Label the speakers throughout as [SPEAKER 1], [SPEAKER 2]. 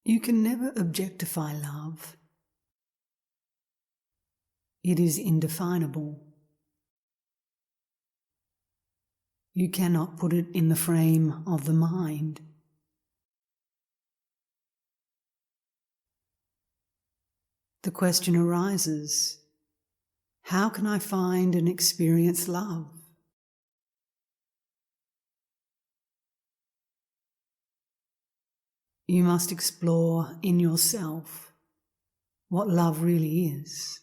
[SPEAKER 1] You can never objectify love. It is indefinable. You cannot put it in the frame of the mind. The question arises, how can I find and experience love? You must explore in yourself what love really is.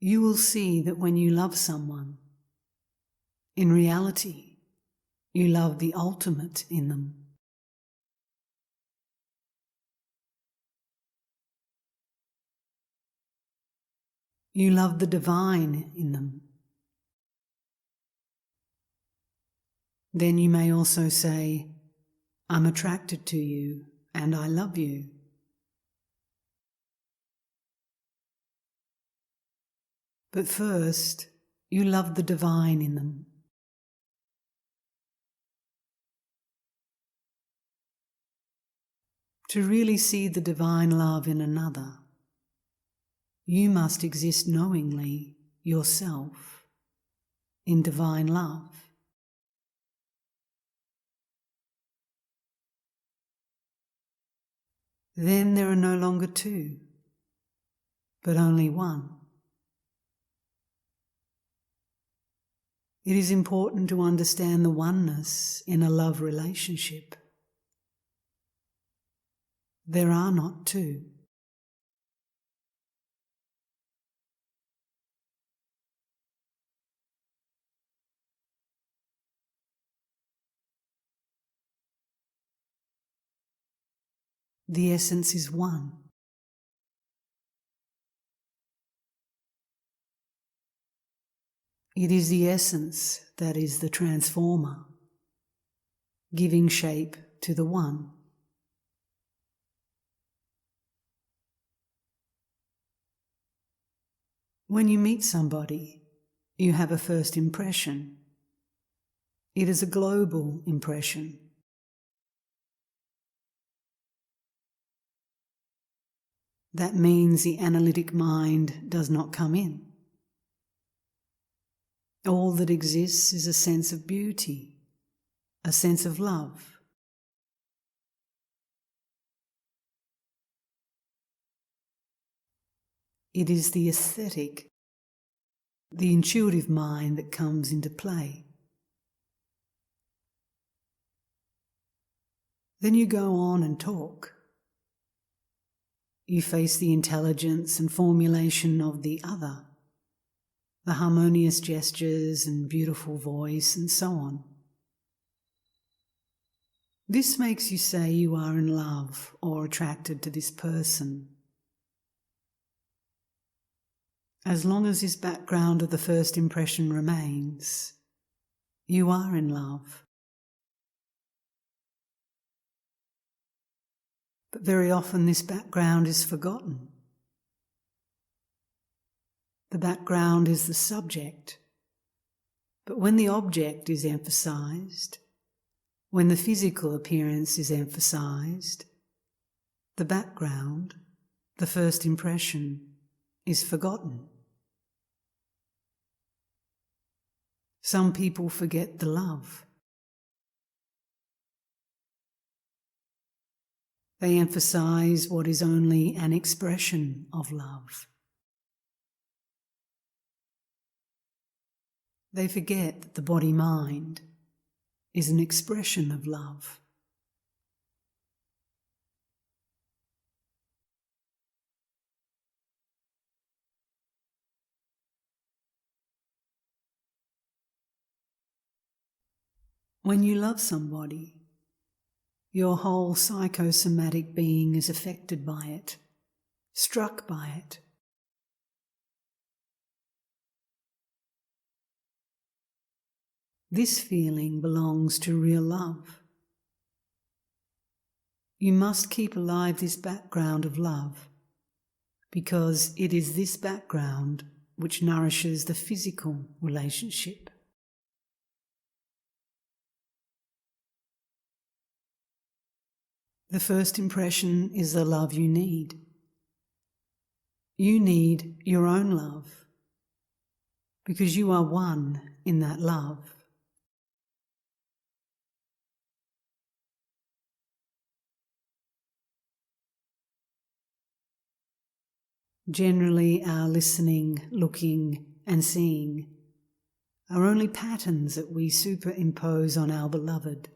[SPEAKER 1] You will see that when you love someone, in reality, you love the ultimate in them. You love the divine in them. Then you may also say, I'm attracted to you and I love you. But first, you love the divine in them. To really see the divine love in another, you must exist knowingly yourself in divine love. Then there are no longer two, but only one. It is important to understand the oneness in a love relationship. There are not two. The essence is one. It is the essence that is the transformer, giving shape to the one. When you meet somebody, you have a first impression. It is a global impression. That means the analytic mind does not come in. All that exists is a sense of beauty, a sense of love. It is the aesthetic, the intuitive mind that comes into play. Then you go on and talk. You face the intelligence and formulation of the other, the harmonious gestures and beautiful voice and so on. This makes you say you are in love or attracted to this person. As long as this background of the first impression remains, you are in love. But very often this background is forgotten. The background is the subject. But when the object is emphasized, when the physical appearance is emphasized, the background, the first impression, is forgotten. Some people forget the love. They emphasize what is only an expression of love. They forget that the body-mind is an expression of love. When you love somebody, your whole psychosomatic being is affected by it, struck by it. This feeling belongs to real love. You must keep alive this background of love, because it is this background which nourishes the physical relationship. The first impression is the love you need. You need your own love, because you are one in that love. Generally, our listening, looking, and seeing are only patterns that we superimpose on our beloved.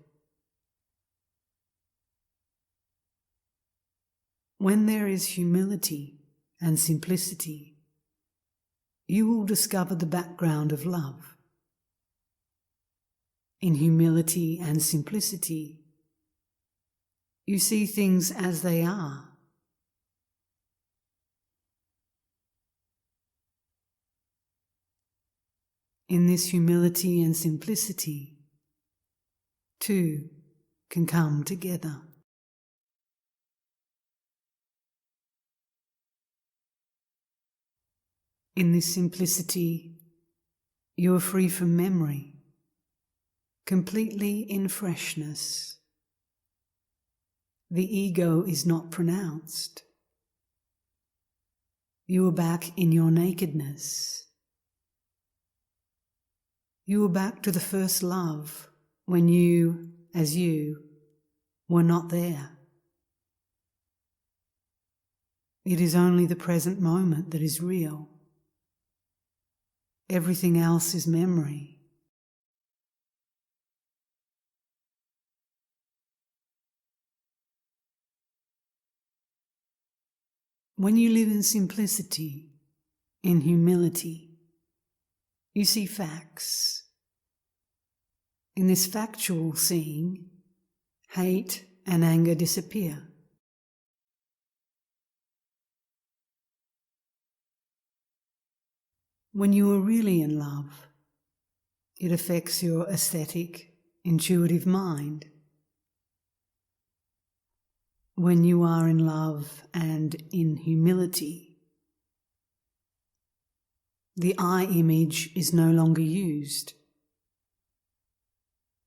[SPEAKER 1] When there is humility and simplicity, you will discover the background of love. In humility and simplicity, you see things as they are. In this humility and simplicity, two can come together. In this simplicity, you are free from memory, completely in freshness. The ego is not pronounced. You are back in your nakedness. You are back to the first love when you, as you, were not there. It is only the present moment that is real. Everything else is memory. When you live in simplicity, in humility, you see facts. In this factual seeing, hate and anger disappear. When you are really in love, it affects your aesthetic, intuitive mind. When you are in love and in humility, the I image is no longer used.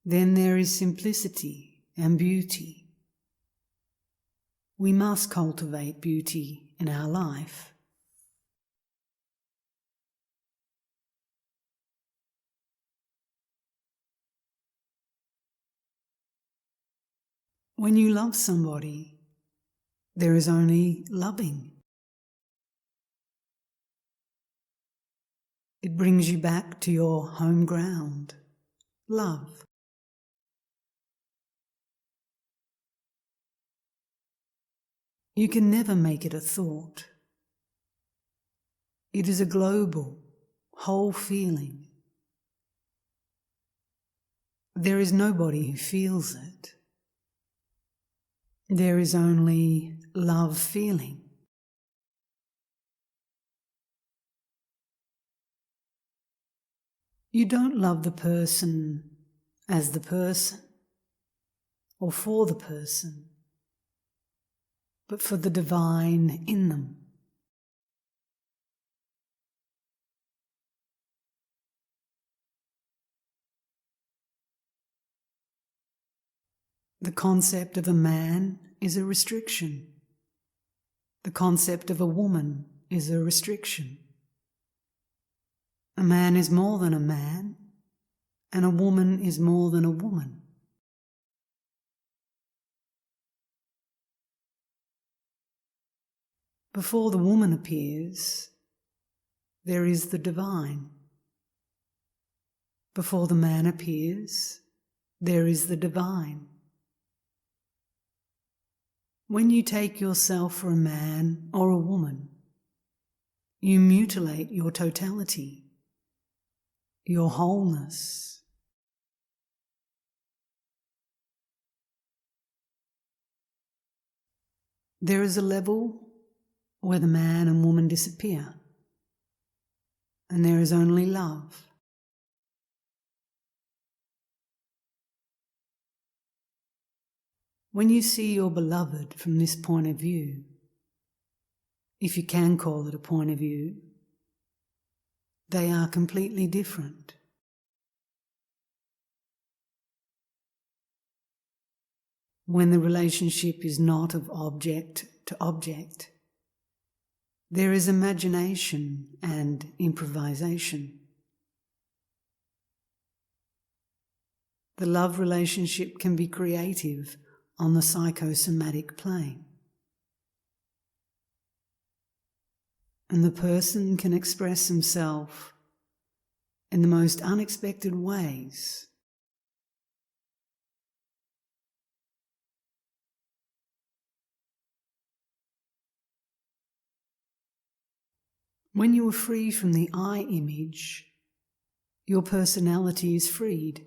[SPEAKER 1] Then there is simplicity and beauty. We must cultivate beauty in our life. When you love somebody, there is only loving. It brings you back to your home ground, love. You can never make it a thought. It is a global, whole feeling. There is nobody who feels it. There is only love feeling. You don't love the person as the person or for the person, but for the divine in them. The concept of a man is a restriction. The concept of a woman is a restriction. A man is more than a man, and a woman is more than a woman. Before the woman appears, there is the divine. Before the man appears, there is the divine. When you take yourself for a man or a woman, you mutilate your totality, your wholeness. There is a level where the man and woman disappear, and there is only love. When you see your beloved from this point of view, if you can call it a point of view, they are completely different. when the relationship is not of object to object, there is imagination and improvisation. The love relationship can be creative on the psychosomatic plane. And the person can express himself in the most unexpected ways. When you are free from the I image, your personality is freed.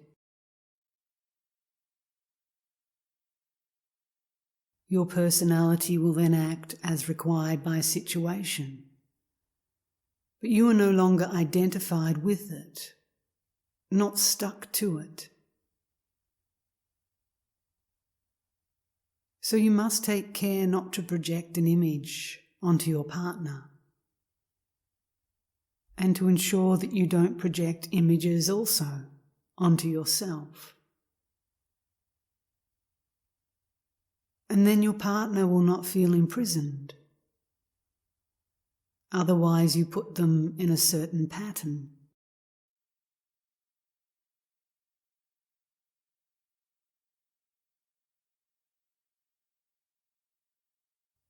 [SPEAKER 1] Your personality will then act as required by a situation, but you are no longer identified with it, not stuck to it. So you must take care not to project an image onto your partner, and to ensure that you don't project images also onto yourself. And then your partner will not feel imprisoned. Otherwise, you put them in a certain pattern.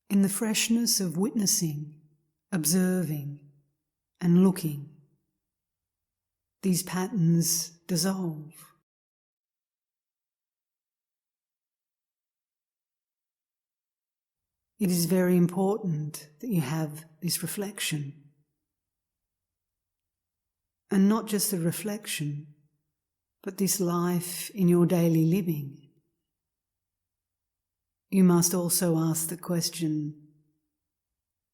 [SPEAKER 1] In the freshness of witnessing, observing, and looking, these patterns dissolve. It is very important that you have this reflection. And not just the reflection, but this life in your daily living. You must also ask the question,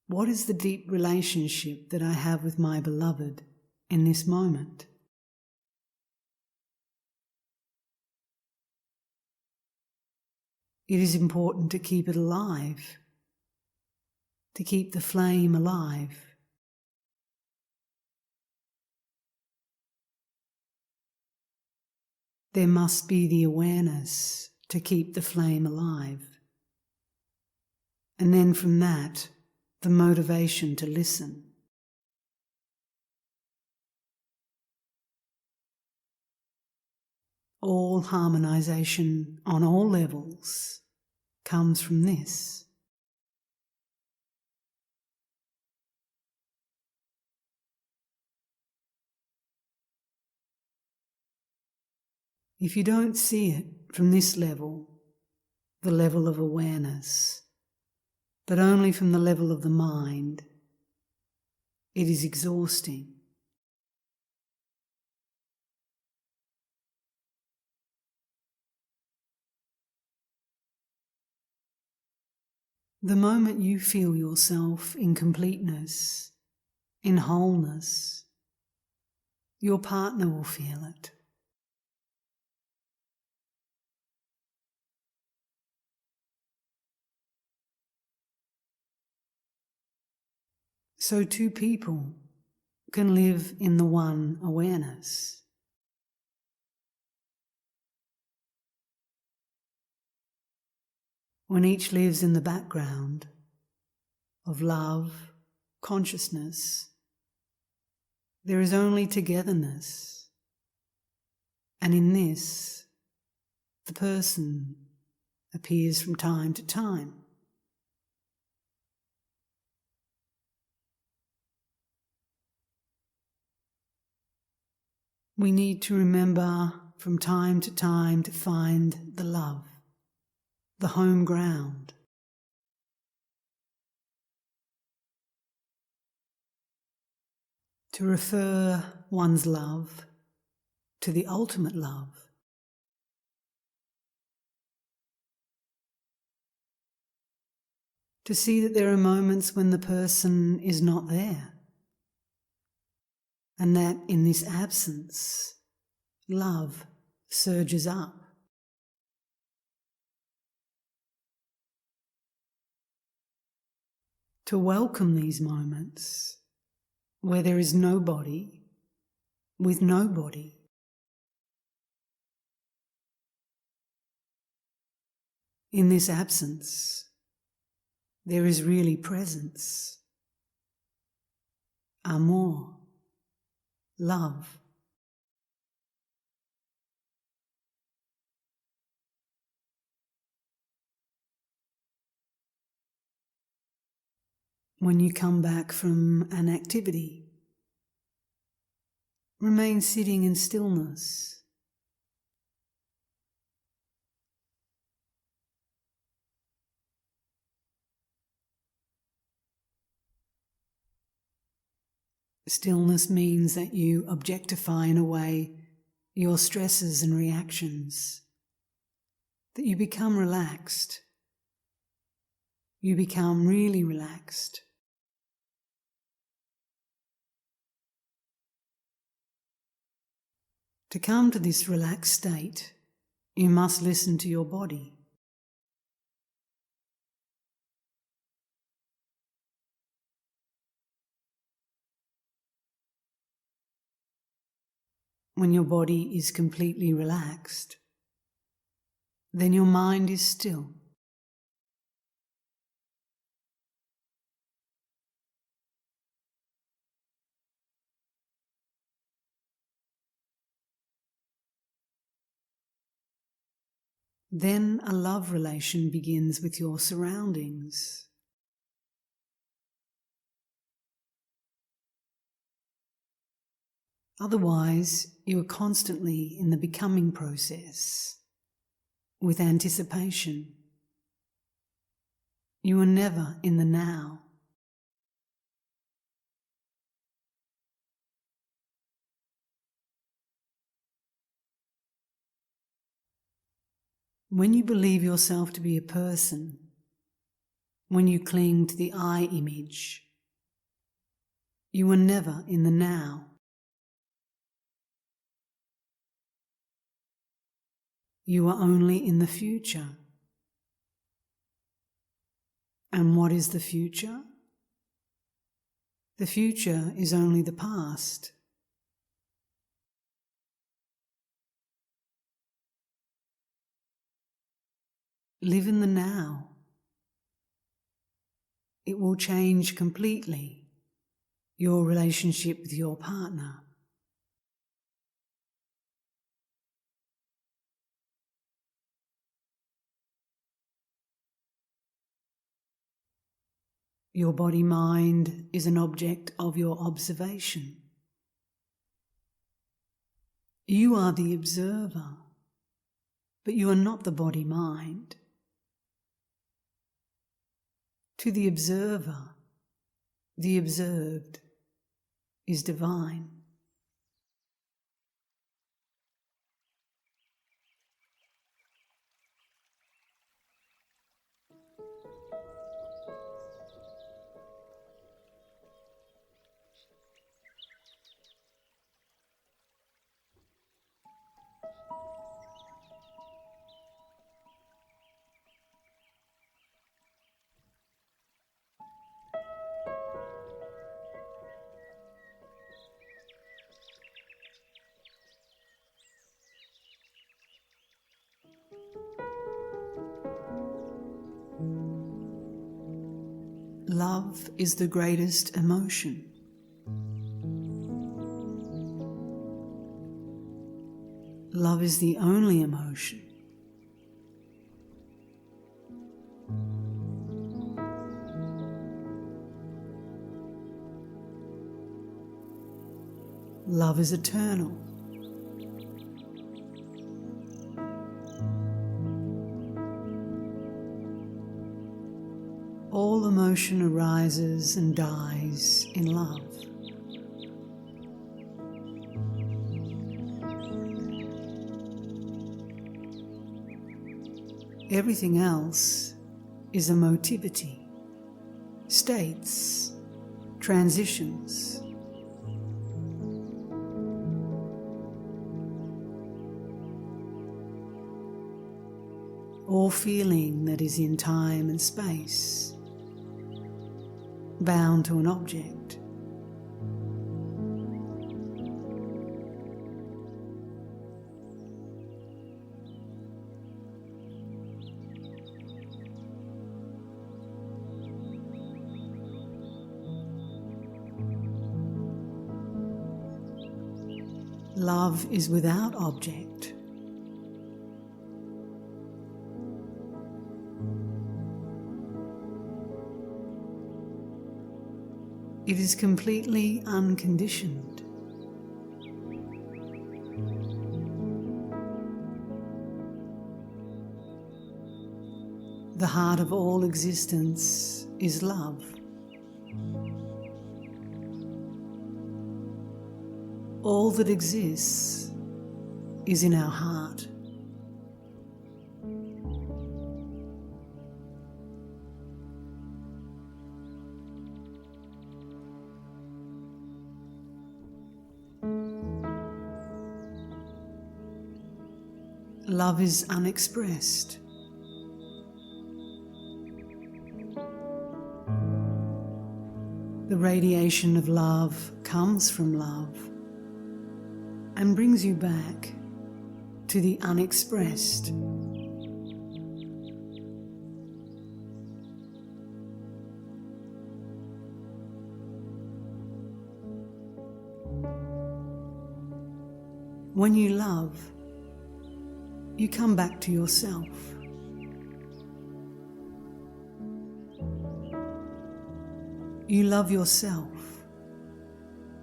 [SPEAKER 1] what is the deep relationship that I have with my beloved in this moment? It is important to keep it alive, to keep the flame alive. There must be the awareness to keep the flame alive. And then from that, the motivation to listen. All harmonization on all levels comes from this. If you don't see it from this level, the level of awareness, but only from the level of the mind, it is exhausting. The moment you feel yourself in completeness, in wholeness, your partner will feel it. So two people can live in the one awareness. When each lives in the background of love, consciousness, there is only togetherness. And in this, the person appears from time to time. We need to remember from time to time to find the love, the home ground. To refer one's love to the ultimate love. To see that there are moments when the person is not there. And that in this absence, love surges up. To welcome these moments where there is nobody with nobody. In this absence, there is really presence, amor, love. When you come back from an activity, remain sitting in stillness. Stillness means that you objectify in a way your stresses and reactions, that you become relaxed. You become really relaxed. To come to this relaxed state, you must listen to your body. When your body is completely relaxed, then your mind is still. Then a love relation begins with your surroundings. Otherwise, you are constantly in the becoming process, with anticipation. You are never in the now. When you believe yourself to be a person, when you cling to the I image, you are never in the now. You are only in the future. And what is the future? The future is only the past. Live in the now. It will change completely your relationship with your partner. Your body-mind is an object of your observation. You are the observer, but you are not the body-mind. To the observer, the observed is divine. Love is the greatest emotion. Love is the only emotion. Love is eternal. All emotion arises and dies in love. Everything else is emotivity, states, transitions. All feeling that is in time and space, bound to an object. Love is without object. It is completely unconditioned. The heart of all existence is love. All that exists is in our heart. Love is unexpressed. The radiation of love comes from love and brings you back to the unexpressed. When you love, you come back to yourself. You love yourself,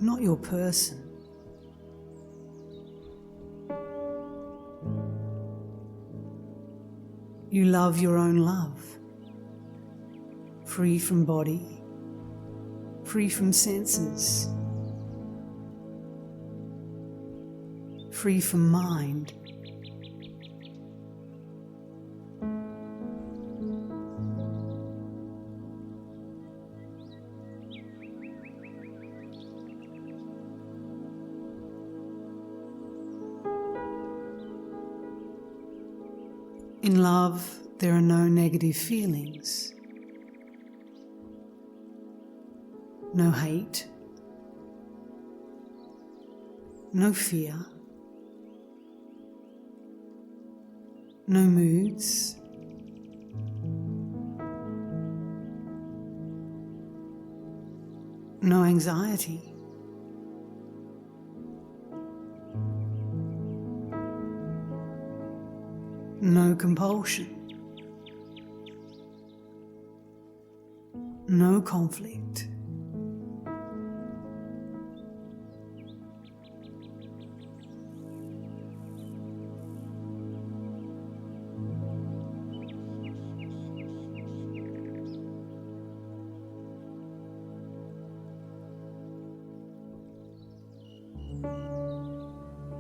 [SPEAKER 1] not your person. You love your own love, free from body, free from senses, free from mind. In love, there are no negative feelings, no hate, no fear, no moods, no anxiety. No compulsion, no conflict.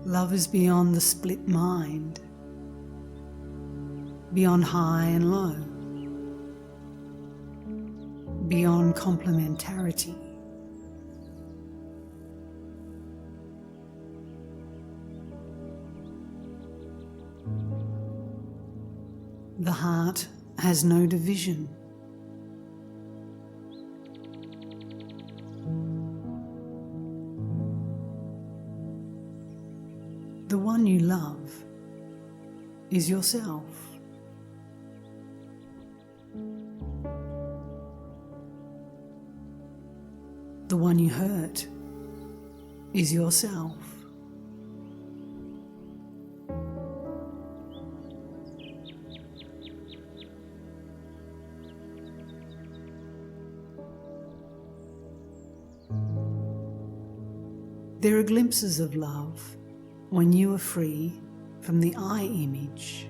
[SPEAKER 1] Love is beyond the split mind, beyond high and low, beyond complementarity. The heart has no division. The one you love is yourself. The one you hurt is yourself. There are glimpses of love when you are free from the I image.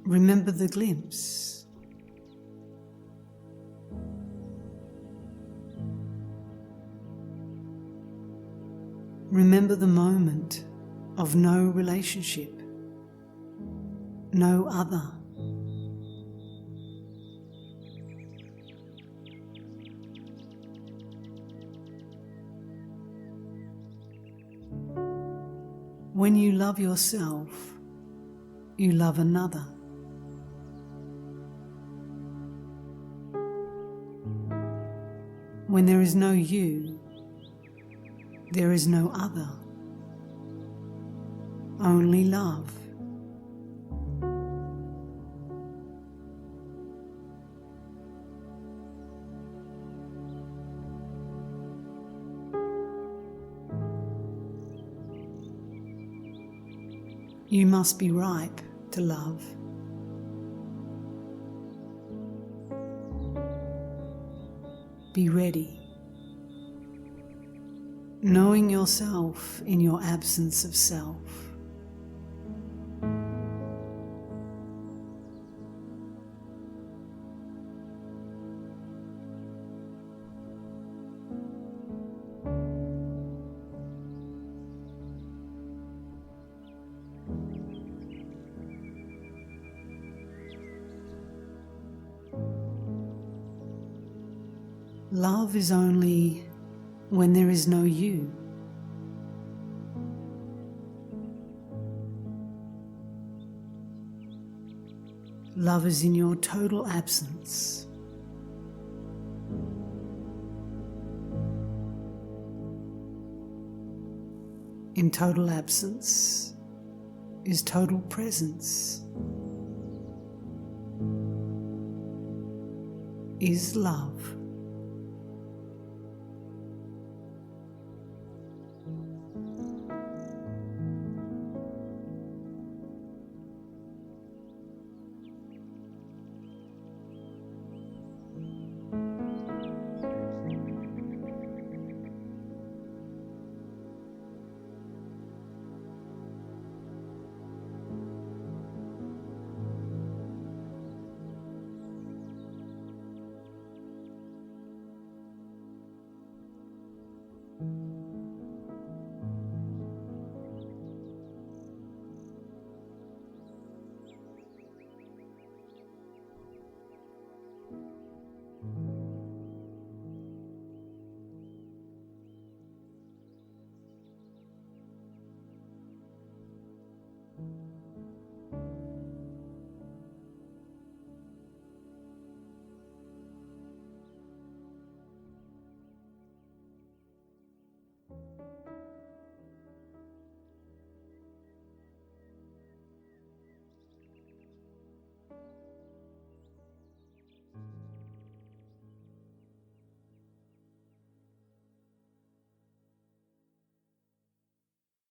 [SPEAKER 1] Remember the glimpse. Remember the moment of no relationship, no other. When you love yourself, you love another. When there is no you, there is no other, only love. You must be ripe to love. Be ready, knowing yourself in your absence of self. Love is only when there is no you. Love is in your total absence. In total absence is total presence. Is love.